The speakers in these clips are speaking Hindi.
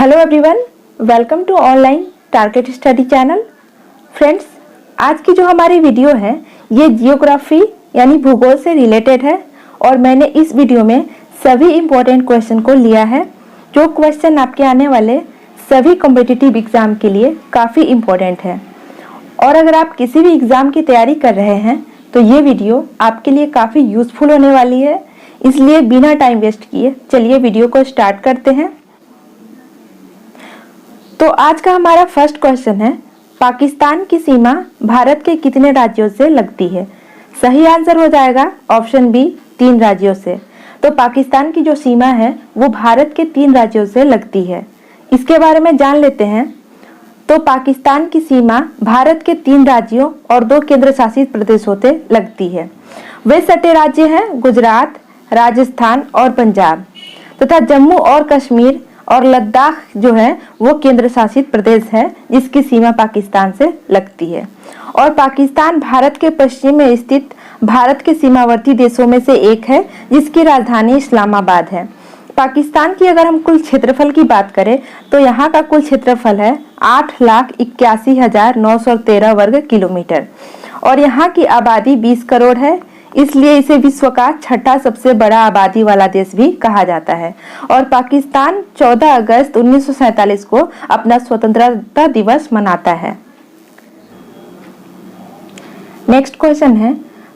Hello everyone, welcome to online target study channel. Friends, आज की जो हमारी वीडियो है ये जियोग्राफी यानी भूगोल से रिलेटेड है और मैंने इस वीडियो में सभी इम्पोर्टेंट क्वेश्चन को लिया है जो क्वेश्चन आपके आने वाले सभी कॉम्पिटिटिव एग्जाम के लिए काफ़ी इम्पोर्टेंट है। और अगर आप किसी भी एग्ज़ाम की तैयारी कर रहे हैं तो ये वीडियो आपके लिए काफ़ी यूज़फुल होने वाली है, इसलिए बिना टाइम वेस्ट किए चलिए वीडियो को स्टार्ट करते हैं। तो आज का हमारा फर्स्ट क्वेश्चन है, पाकिस्तान की सीमा भारत के कितने राज्यों से लगती है? सही आंसर हो जाएगा ऑप्शन बी, 3 राज्यों से। तो पाकिस्तान की जो सीमा है वो भारत के 3 राज्यों से लगती है। इसके बारे में जान लेते हैं। तो पाकिस्तान की सीमा भारत के 3 राज्यों और 2 केंद्र शासित प्रदेशों से लगती है। वे सटे राज्य हैं गुजरात, राजस्थान और पंजाब, तथा जम्मू और कश्मीर और लद्दाख जो है वो केंद्र शासित प्रदेश है जिसकी सीमा पाकिस्तान से लगती है। और पाकिस्तान भारत के पश्चिम में स्थित भारत के सीमावर्ती देशों में से एक है जिसकी राजधानी इस्लामाबाद है। पाकिस्तान की अगर हम कुल क्षेत्रफल की बात करें तो यहाँ का कुल क्षेत्रफल है 8,81,913 वर्ग किलोमीटर और यहाँ की आबादी 20 करोड़ है, इसलिए इसे विश्व का 6ठा सबसे बड़ा आबादी वाला देश भी कहा जाता है। और पाकिस्तान 14 अगस्त 1947 को अपना स्वतंत्रता दिवस मनाता है। नेक्स्ट क्वेश्चन है,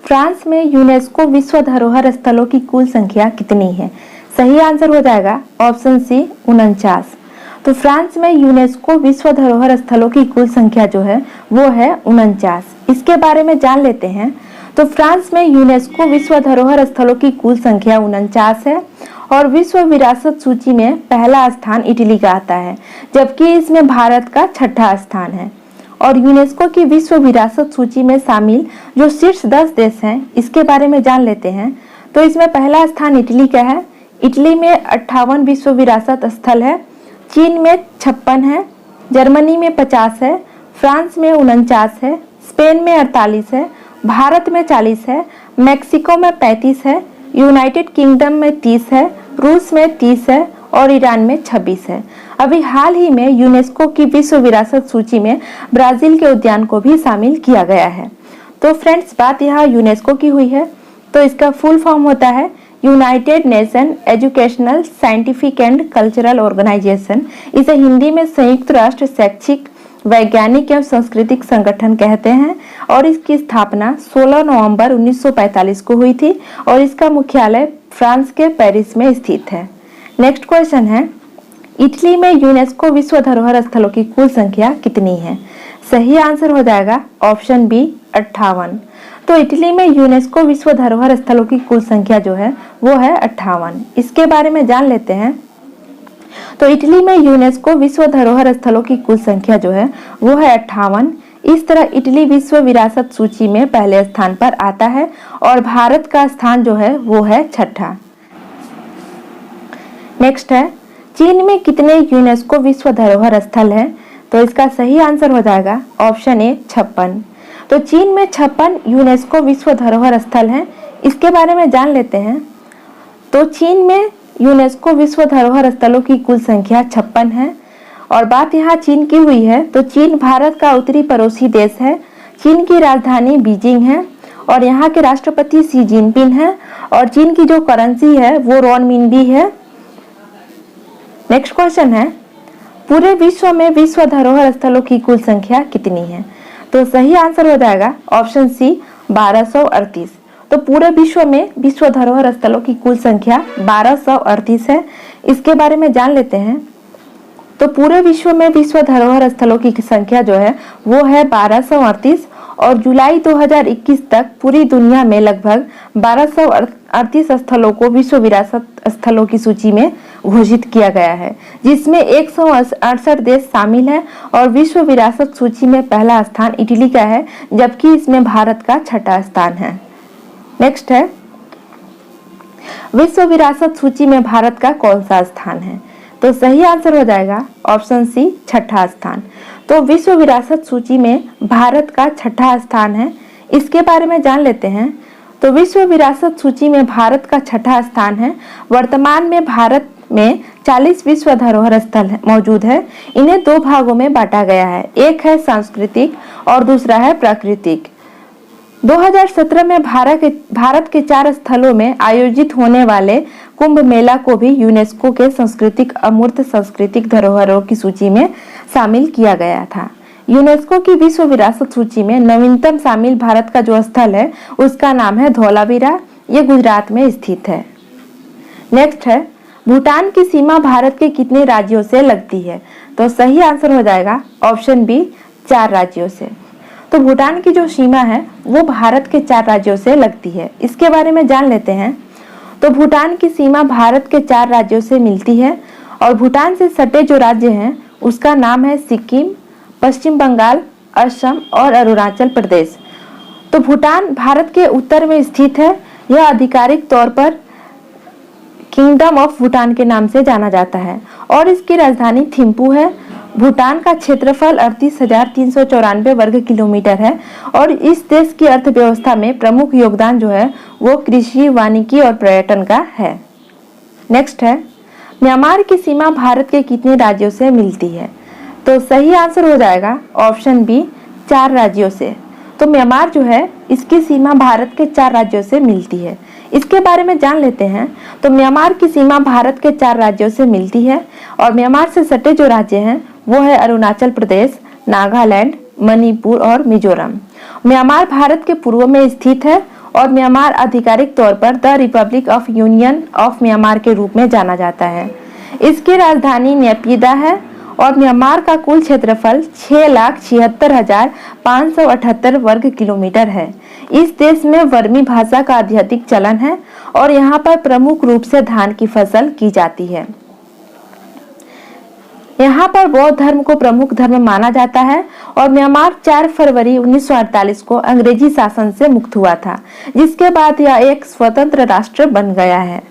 फ्रांस में यूनेस्को विश्व धरोहर स्थलों की कुल संख्या कितनी है? सही आंसर हो जाएगा ऑप्शन सी, 49। तो फ्रांस में यूनेस्को विश्व धरोहर स्थलों की कुल संख्या जो है वो है 49। इसके बारे में जान लेते हैं। तो फ्रांस में यूनेस्को विश्व धरोहर स्थलों की कुल संख्या 49 है और विश्व विरासत सूची में पहला स्थान इटली का आता है, जबकि इसमें भारत का 6ठा स्थान है। और यूनेस्को की विश्व विरासत सूची में शामिल जो शीर्ष 10 देश हैं इसके बारे में जान लेते हैं। तो इसमें पहला स्थान इटली का है। इटली में 58 विश्व विरासत स्थल है, चीन में 56 है, जर्मनी में 50 है, फ्रांस में 49 है, स्पेन में 48 है, भारत में 40 है, मेक्सिको में 35 है, यूनाइटेड किंगडम में 30 है, रूस में 30 है और ईरान में 26 है। अभी हाल ही में यूनेस्को की विश्व विरासत सूची में ब्राजील के उद्यान को भी शामिल किया गया है। तो फ्रेंड्स, बात यहाँ यूनेस्को की हुई है, तो इसका फुल फॉर्म होता है United Nation Educational Scientific and Cultural Organization. इसे हिंदी में संयुक्त राष्ट्र शैक्षिक, वैज्ञानिक एवं सांस्कृतिक संगठन कहते हैं और इसकी स्थापना 16 नवंबर 1945 को हुई थी और इसका मुख्यालय फ्रांस के पेरिस में स्थित है। नेक्स्ट क्वेश्चन है, इटली में यूनेस्को विश्व धरोहर स्थलों की कुल संख्या कितनी है? सही आंसर हो जाएगा ऑप्शन बी, 58। तो इटली में यूनेस्को विश्व धरोहर स्थलों की कुल संख्या जो है वो है 58। इसके बारे में जान लेते हैं। तो इटली में यूनेस्को विश्व धरोहर स्थलों की कुल संख्या जो है वो है 58। इस तरह इटली विश्व विरासत सूची में पहले स्थान पर आता है और भारत का स्थान जो है वो है 6ठा। नेक्स्ट है, चीन में कितने यूनेस्को विश्व धरोहर स्थल हैं? तो इसका सही आंसर हो जाएगा ऑप्शन ए, 56। तो चीन में 56 यूनेस्को विश्व धरोहर स्थल हैं। इसके बारे में जान लेते हैं। तो चीन में यूनेस्को विश्व धरोहर स्थलों की कुल संख्या 56 है और बात यहाँ चीन की हुई है। तो चीन भारत का उत्तरी पड़ोसी देश है। चीन की राजधानी बीजिंग है और यहाँ के राष्ट्रपति शी जिनपिंग है और चीन की जो करेंसी है वो रॉनमिनबी है। नेक्स्ट क्वेश्चन है, पूरे विश्व में विश्व धरोहर स्थलों की कुल संख्या कितनी है? तो सही आंसर हो जाएगा ऑप्शन सी, 1238। तो पूरे विश्व में विश्व धरोहर स्थलों की कुल संख्या 1238 है। इसके बारे में जान लेते हैं। तो पूरे विश्व में विश्व धरोहर स्थलों की संख्या जो है वो है 1238 और जुलाई 2021 तक पूरी दुनिया में लगभग 1238 स्थलों को विश्व विरासत स्थलों की सूची में घोषित किया गया है, जिसमें 168 देश शामिल हैं और विश्व विरासत सूची में पहला स्थान इटली का है, जबकि इसमें भारत का 6ठा स्थान है। नेक्स्ट है, विश्व विरासत सूची में भारत का कौन सा स्थान है? तो सही आंसर हो जाएगा ऑप्शन सी, 6ठा स्थान। तो विश्व विरासत सूची में भारत का 6ठा स्थान है। इसके बारे में जान लेते हैं। तो विश्व विरासत सूची में भारत का 6ठा स्थान है। वर्तमान में भारत में 40 विश्व धरोहर स्थल मौजूद है। इन्हें दो भागों में बांटा गया है, एक है सांस्कृतिक और दूसरा है प्राकृतिक। 2017 में भारत के 4 स्थलों में आयोजित होने वाले कुंभ मेला को भी यूनेस्को के सांस्कृतिक अमूर्त सांस्कृतिक धरोहरों की सूची में शामिल किया गया था। यूनेस्को की विश्व विरासत सूची में नवीनतम शामिल भारत का जो स्थल है उसका नाम है धौलावीरा। ये गुजरात में स्थित है। नेक्स्ट है, भूटान की सीमा भारत के कितने राज्यों से लगती है? तो सही आंसर हो जाएगा ऑप्शन बी, 4 राज्यों से। तो भूटान की जो सीमा है वो भारत के 4 राज्यों से लगती है। इसके बारे में जान लेते हैं। तो भूटान की सीमा भारत के 4 राज्यों से मिलती है और भूटान से सटे जो राज्य हैं उसका नाम है सिक्किम, पश्चिम बंगाल, असम और अरुणाचल प्रदेश। तो भूटान भारत के उत्तर में स्थित है। यह आधिकारिक तौर पर किंगडम ऑफ भूटान के नाम से जाना जाता है और इसकी राजधानी थिम्पू है। भूटान का क्षेत्रफल 38,394 वर्ग किलोमीटर है और इस देश की अर्थव्यवस्था में प्रमुख योगदान जो है वो कृषि, वानिकी और पर्यटन का है। नेक्स्ट है, म्यांमार की सीमा भारत के कितने राज्यों से मिलती है? तो सही आंसर हो जाएगा ऑप्शन बी, 4 राज्यों से। तो म्यांमार जो है इसकी सीमा भारत के 4 राज्यों से मिलती है। इसके बारे में जान लेते हैं। तो म्यांमार की सीमा भारत के 4 राज्यों से मिलती है और म्यांमार से सटे जो राज्य हैं वो है अरुणाचल प्रदेश, नागालैंड, मणिपुर और मिजोरम। म्यांमार भारत के पूर्व में स्थित है और म्यांमार आधिकारिक तौर पर the Republic of union of Myanmar के रूप में जाना जाता है। इसकी राजधानी नेपिदा है और म्यांमार का कुल क्षेत्रफल 6,76,578 वर्ग किलोमीटर है। इस देश में वर्मी भाषा का अत्यधिक चलन है और यहाँ पर प्रमुख रूप से धान की फसल की जाती है। यहाँ पर बौद्ध धर्म को प्रमुख धर्म माना जाता है और म्यांमार 4 फरवरी 1948 को अंग्रेजी शासन से मुक्त हुआ था, जिसके बाद यह एक स्वतंत्र राष्ट्र बन गया है।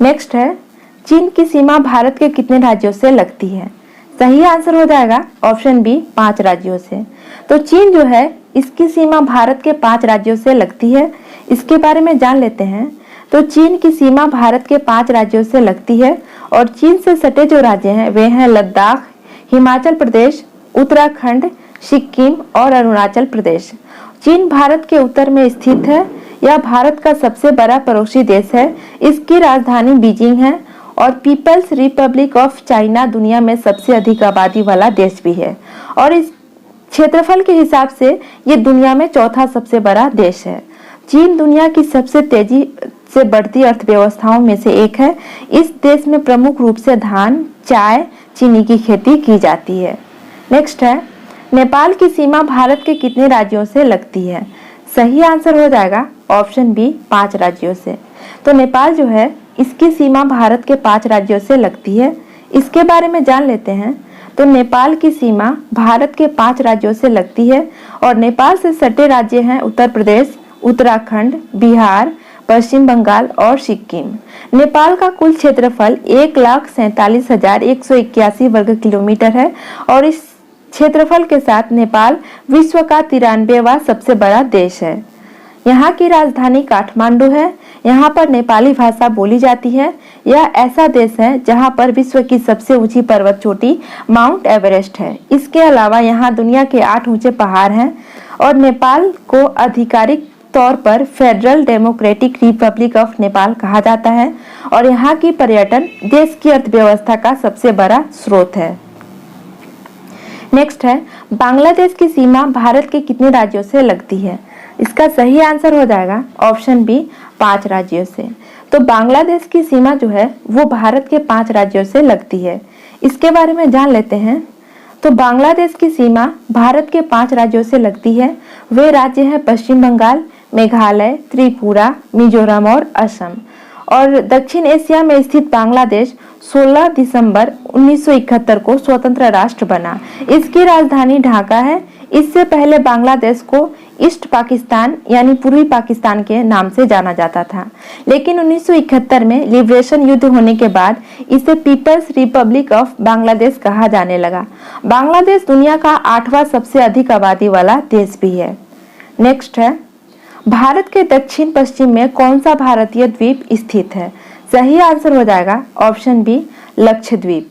नेक्स्ट है, चीन की सीमा भारत के कितने राज्यों से लगती है? सही आंसर हो जाएगा ऑप्शन बी, 5 राज्यों से। तो चीन जो है इसकी सीमा भारत के 5 राज्यों से लगती है। इसके बारे में जान लेते हैं। तो चीन की सीमा भारत के 5 राज्यों से लगती है और चीन से सटे जो राज्य हैं वे हैं लद्दाख, हिमाचल प्रदेश, उत्तराखंड, सिक्किम और अरुणाचल प्रदेश। चीन भारत के उत्तर में स्थित है। यह भारत का सबसे बड़ा पड़ोसी देश है। इसकी राजधानी बीजिंग है और पीपल्स रिपब्लिक ऑफ चाइना दुनिया में सबसे अधिक आबादी वाला देश भी है और इस क्षेत्रफल के हिसाब से ये दुनिया में चौथा सबसे बड़ा देश है। चीन दुनिया की सबसे तेजी से बढ़ती अर्थव्यवस्थाओं में से एक है। इस देश में प्रमुख रूप से धान, चाय, चीनी की खेती की जाती है। नेक्स्ट है, नेपाल की सीमा भारत के कितने राज्यों से लगती है? सही आंसर हो जाएगा ऑप्शन बी, 5 राज्यों से। तो नेपाल जो है इसकी सीमा भारत के 5 राज्यों से लगती है। इसके बारे में जान लेते हैं। तो नेपाल की सीमा भारत के 5 राज्यों से लगती है और नेपाल से सटे राज्य हैं उत्तर प्रदेश, उत्तराखंड, बिहार, पश्चिम बंगाल और सिक्किम। नेपाल का कुल क्षेत्रफल 1,47,181 वर्ग किलोमीटर है और इस क्षेत्रफल के साथ नेपाल विश्व का 93वां सबसे बड़ा देश है। यहाँ की राजधानी काठमांडू है। यहाँ पर नेपाली भाषा बोली जाती है। यह ऐसा देश है जहाँ पर विश्व की सबसे ऊंची पर्वत चोटी माउंट एवरेस्ट है। इसके अलावा यहाँ दुनिया के 8 ऊंचे पहाड़ हैं और नेपाल को आधिकारिक तौर पर federal democratic Republic of Nepal कहा जाता है और यहाँ की पर्यटन देश की अर्थव्यवस्था का सबसे बड़ा स्रोत है। नेक्स्ट है, बांग्लादेश की सीमा भारत के कितने राज्यों से लगती है? इसका सही आंसर हो जाएगा ऑप्शन बी, 5 राज्यों से। तो बांग्लादेश की सीमा जो है वो भारत के 5 राज्यों से लगती है। इसके बारे में जान लेते हैं। तो बांग्लादेश की सीमा भारत के 5 राज्यों से लगती है। वे राज्य हैं पश्चिम बंगाल, मेघालय, त्रिपुरा, मिजोरम और असम। और दक्षिण एशिया में स्थित बांग्लादेश 16 दिसंबर 1971 को स्वतंत्र राष्ट्र बना। इसकी राजधानी ढाका है। इससे पहले बांग्लादेश को ईस्ट पाकिस्तान यानी पूर्वी पाकिस्तान के नाम से जाना जाता था, लेकिन 1971 में लिबरेशन युद्ध होने के बाद इसे पीपल्स रिपब्लिक ऑफ बांग्लादेश कहा जाने लगा। बांग्लादेश दुनिया का 8वां सबसे अधिक आबादी वाला देश भी है। नेक्स्ट है, भारत के दक्षिण पश्चिम में कौन सा भारतीय द्वीप स्थित है? सही आंसर हो जाएगा ऑप्शन बी लक्षद्वीप।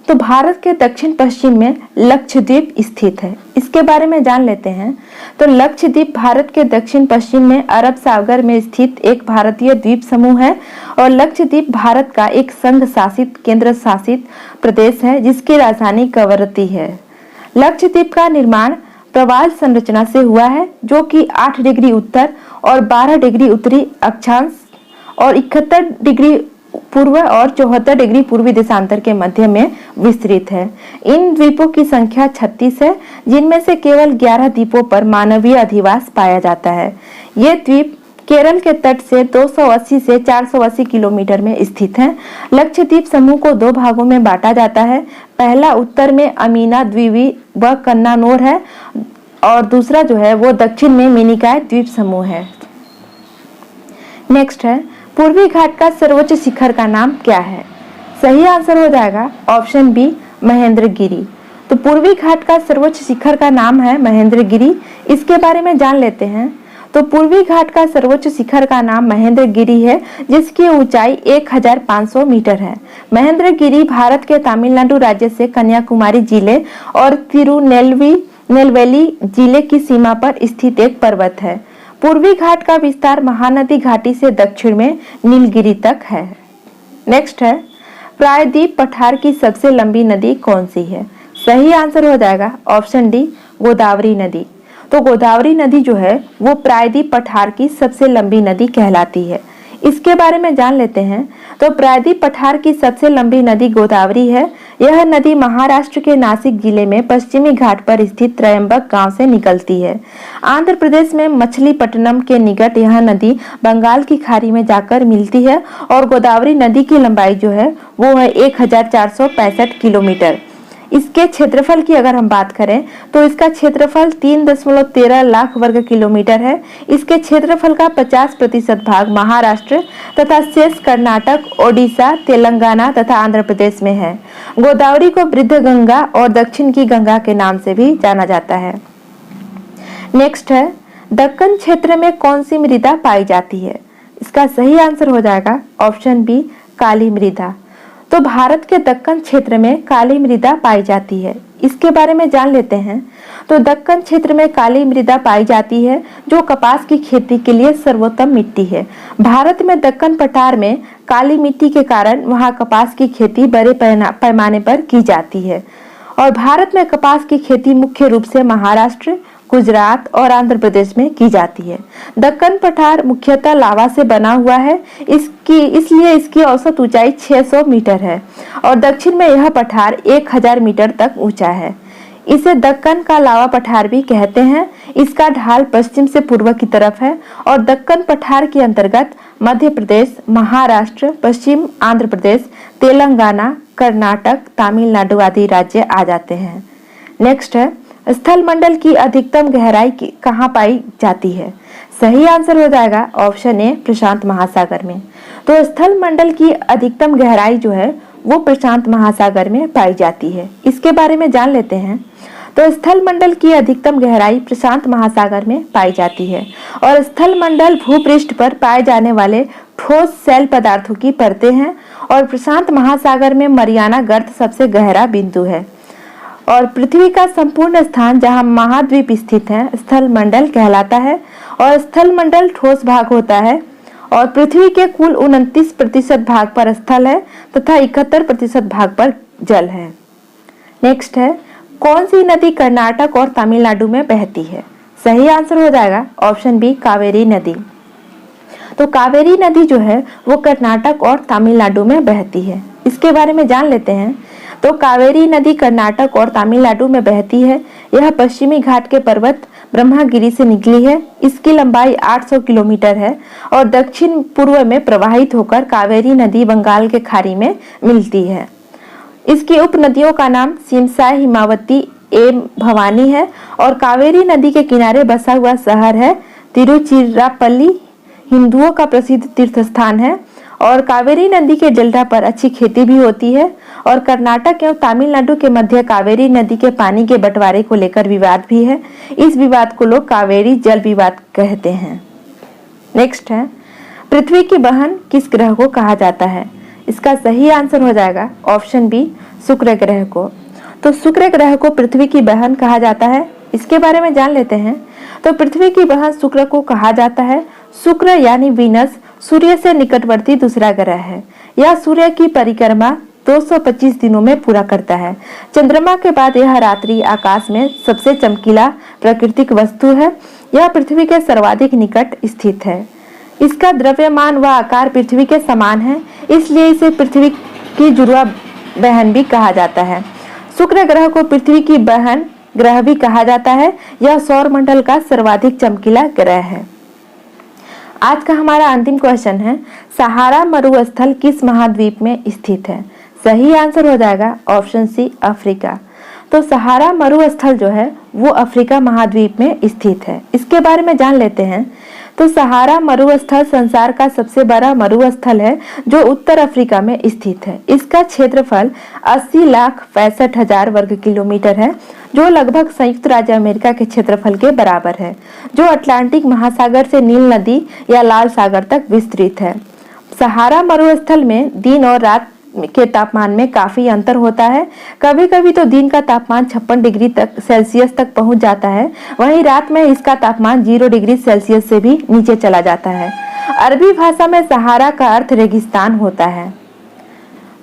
तो भारत के दक्षिण पश्चिम में लक्षद्वीप स्थित है, इसके बारे में जान लेते हैं। तो लक्षद्वीप भारत के दक्षिण पश्चिम में अरब सागर में स्थित एक भारतीय द्वीप समूह है और लक्षद्वीप भारत का एक संघ शासित केंद्र शासित प्रदेश है जिसकी राजधानी कवरत्ती है। लक्षद्वीप का निर्माण प्रवाल संरचना से हुआ है जो कि 8 डिग्री उत्तर और 12 डिग्री उत्तरी अक्षांश और 71 डिग्री पूर्व और 74 डिग्री पूर्वी देशांतर के मध्य में विस्तृत है। इन द्वीपों की संख्या 36 है जिनमें से केवल 11 द्वीपों पर मानवीय अधिवास पाया जाता है। ये द्वीप केरल के तट से 280 से 480 किलोमीटर में स्थित हैं। लक्षद्वीप समूह को 2 भागों में बांटा जाता है। पहला उत्तर में अमीना द्वीपी व कन्नानौर है और दूसरा जो है वो दक्षिण में मिनिकॉय द्वीप समूह है। नेक्स्ट है पूर्वी घाट का सर्वोच्च शिखर का नाम क्या है? सही आंसर हो जाएगा ऑप्शन बी महेंद्रगिरी। तो पूर्वी घाट का सर्वोच्च शिखर का नाम है महेंद्रगिरी। इसके बारे में जान लेते हैं। तो पूर्वी घाट का सर्वोच्च शिखर का नाम महेंद्रगिरी है जिसकी ऊंचाई 1500 मीटर है। महेंद्रगिरी भारत के तमिलनाडु राज्य से कन्याकुमारी जिले और तिरुनेलवेली जिले की सीमा पर स्थित एक पर्वत है। पूर्वी घाट का विस्तार महानदी घाटी से दक्षिण में नीलगिरी तक है। नेक्स्ट है प्रायद्वीप पठार की सबसे लंबी नदी कौन सी है? सही आंसर हो जाएगा ऑप्शन डी गोदावरी नदी। तो गोदावरी नदी जो है वो प्रायद्वीप पठार की सबसे लंबी नदी कहलाती है। इसके बारे में जान लेते हैं। तो प्रायद्वीप पठार की सबसे लंबी नदी गोदावरी है। यह नदी महाराष्ट्र के नासिक जिले में पश्चिमी घाट पर स्थित त्रयंबक गांव से निकलती है। आंध्र प्रदेश में मछलीपट्टनम के निकट यह नदी बंगाल की खाड़ी में जाकर मिलती है और गोदावरी नदी की लंबाई जो है वो है 1465 किलोमीटर। इसके क्षेत्रफल की अगर हम बात करें तो इसका क्षेत्रफल 3.13 लाख वर्ग किलोमीटर है। इसके क्षेत्रफल का 50% भाग महाराष्ट्र तथा शेष कर्नाटक, ओडिशा, तेलंगाना तथा आंध्र प्रदेश में है। गोदावरी को वृद्ध गंगा और दक्षिण की गंगा के नाम से भी जाना जाता है। नेक्स्ट है दक्कन क्षेत्र में कौन सी मृदा पाई जाती है? इसका सही आंसर हो जाएगा ऑप्शन बी काली मृदा। तो भारत के दक्कन क्षेत्र में काली मृदा पाई जाती है। इसके बारे में जान लेते हैं। तो दक्कन क्षेत्र में काली मृदा पाई जाती है जो कपास की खेती के लिए सर्वोत्तम मिट्टी है। भारत में दक्कन पठार में काली मिट्टी के कारण वहां कपास की खेती बड़े पैमाने पर की जाती है और भारत में कपास की खेती मुख्य रूप से महाराष्ट्र, गुजरात और आंध्र प्रदेश में की जाती है। दक्कन पठार मुख्यतः लावा से बना हुआ है। इसलिए इसकी औसत ऊंचाई 600 मीटर है और दक्षिण में यह पठार 1000 मीटर तक ऊंचा है। इसे दक्कन का लावा पठार भी कहते हैं। इसका ढाल पश्चिम से पूर्व की तरफ है और दक्कन पठार के अंतर्गत मध्य प्रदेश, महाराष्ट्र, पश्चिम आंध्र प्रदेश, तेलंगाना, कर्नाटक, तमिलनाडु आदि राज्य आ जाते हैं। नेक्स्ट है स्थल मंडल की अधिकतम गहराई कहाँ पाई जाती है? सही आंसर हो जाएगा ऑप्शन ए प्रशांत महासागर में। तो स्थल मंडल की अधिकतम गहराई जो है वो प्रशांत महासागर में पाई जाती है। इसके बारे में जान लेते हैं। तो स्थल मंडल की अधिकतम गहराई प्रशांत महासागर में पाई जाती है और स्थल मंडल भूपृष्ठ पर पाए जाने वाले ठोस सेल पदार्थों की परतें हैं और प्रशांत महासागर में मरियाना गर्त सबसे गहरा बिंदु है और पृथ्वी का संपूर्ण स्थान जहां महाद्वीप स्थित है स्थल मंडल कहलाता है और स्थल मंडल ठोस भाग होता है और पृथ्वी के कुल 29% भाग पर स्थल है तथा 71% भाग पर जल है। नेक्स्ट है कौन सी नदी कर्नाटक और तमिलनाडु में बहती है? सही आंसर हो जाएगा ऑप्शन बी कावेरी नदी। तो कावेरी नदी जो है वो कर्नाटक और तमिलनाडु में बहती है। इसके बारे में जान लेते हैं। तो कावेरी नदी कर्नाटक और तमिलनाडु में बहती है। यह पश्चिमी घाट के पर्वत ब्रह्मागिरी से निकली है। इसकी लंबाई 800 किलोमीटर है और दक्षिण पूर्व में प्रवाहित होकर कावेरी नदी बंगाल के खाड़ी में मिलती है। इसकी उप नदियों का नाम सिमसाय, हिमावती एवं भवानी है और कावेरी नदी के किनारे बसा हुआ शहर है तिरुचिरापल्ली। हिंदुओं का प्रसिद्ध तीर्थ स्थान है और कावेरी नदी के डेल्टा पर अच्छी खेती भी होती है और कर्नाटक एवं तमिलनाडु के मध्य कावेरी नदी के पानी के बंटवारे को लेकर विवाद भी है। इस विवाद को लोग कावेरी जल विवाद कहते हैं। नेक्स्ट है पृथ्वी की बहन किस ग्रह को कहा जाता है? इसका सही आंसर हो जाएगा ऑप्शन बी, शुक्र ग्रह को। तो शुक्र ग्रह को पृथ्वी की बहन कहा जाता है, इसके बारे में जान लेते हैं। तो पृथ्वी की बहन शुक्र को कहा जाता है। शुक्र यानी वीनस सूर्य से निकटवर्ती दूसरा ग्रह है। यह सूर्य की परिक्रमा 225 दिनों में पूरा करता है। चंद्रमा के बाद यह रात्रि आकाश में सबसे चमकीला प्राकृतिक वस्तु है। यह पृथ्वी के सर्वाधिक निकट स्थित है। इसका द्रव्यमान व आकार पृथ्वी के समान है, इसलिए इसे पृथ्वी की जुड़वा बहन भी कहा जाता है। शुक्र ग्रह को पृथ्वी की बहन ग्रह भी कहा जाता है। यह सौरमंडल का सर्वाधिक चमकीला ग्रह है। आज का हमारा अंतिम क्वेश्चन है, सहारा मरुस्थल किस महाद्वीप में स्थित है? सही आंसर हो जाएगा ऑप्शन सी, अफ्रीका। तो सहारा मरुस्थल जो है वो अफ्रीका महाद्वीप में स्थित है। इसके बारे में जान लेते हैं। तो सहारा मरुस्थल संसार का सबसे बड़ा मरुस्थल है जो उत्तर अफ्रीका में स्थित है। इसका क्षेत्रफल 80,65,000 वर्ग किलोमीटर है, जो लगभग संयुक्त राज्य अमेरिका के क्षेत्रफल के बराबर है, जो अटलांटिक महासागर से नील नदी या लाल सागर तक विस्तृत है। सहारा मरुस्थल में दिन और रात के तापमान में काफी अंतर होता है। कभी कभी तो दिन का तापमान 56 डिग्री सेल्सियस तक पहुंच जाता है, वहीं रात में इसका तापमान 0 डिग्री सेल्सियस से भी नीचे चला जाता है। अरबी भाषा में सहारा का अर्थ रेगिस्तान होता है।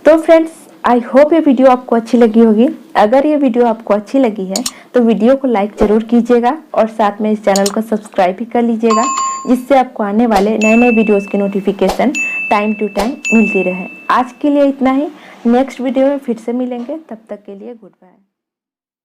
तो फ्रेंड्स, आई होप ये वीडियो आपको अच्छी लगी होगी। अगर ये वीडियो आपको अच्छी लगी है तो वीडियो को लाइक जरूर कीजिएगा और साथ में इस चैनल को सब्सक्राइब भी कर लीजिएगा, जिससे आपको आने वाले नए नए वीडियोस की नोटिफिकेशन टाइम टू टाइम मिलती रहे। आज के लिए इतना ही। नेक्स्ट वीडियो में फिर से मिलेंगे, तब तक के लिए गुड बाय।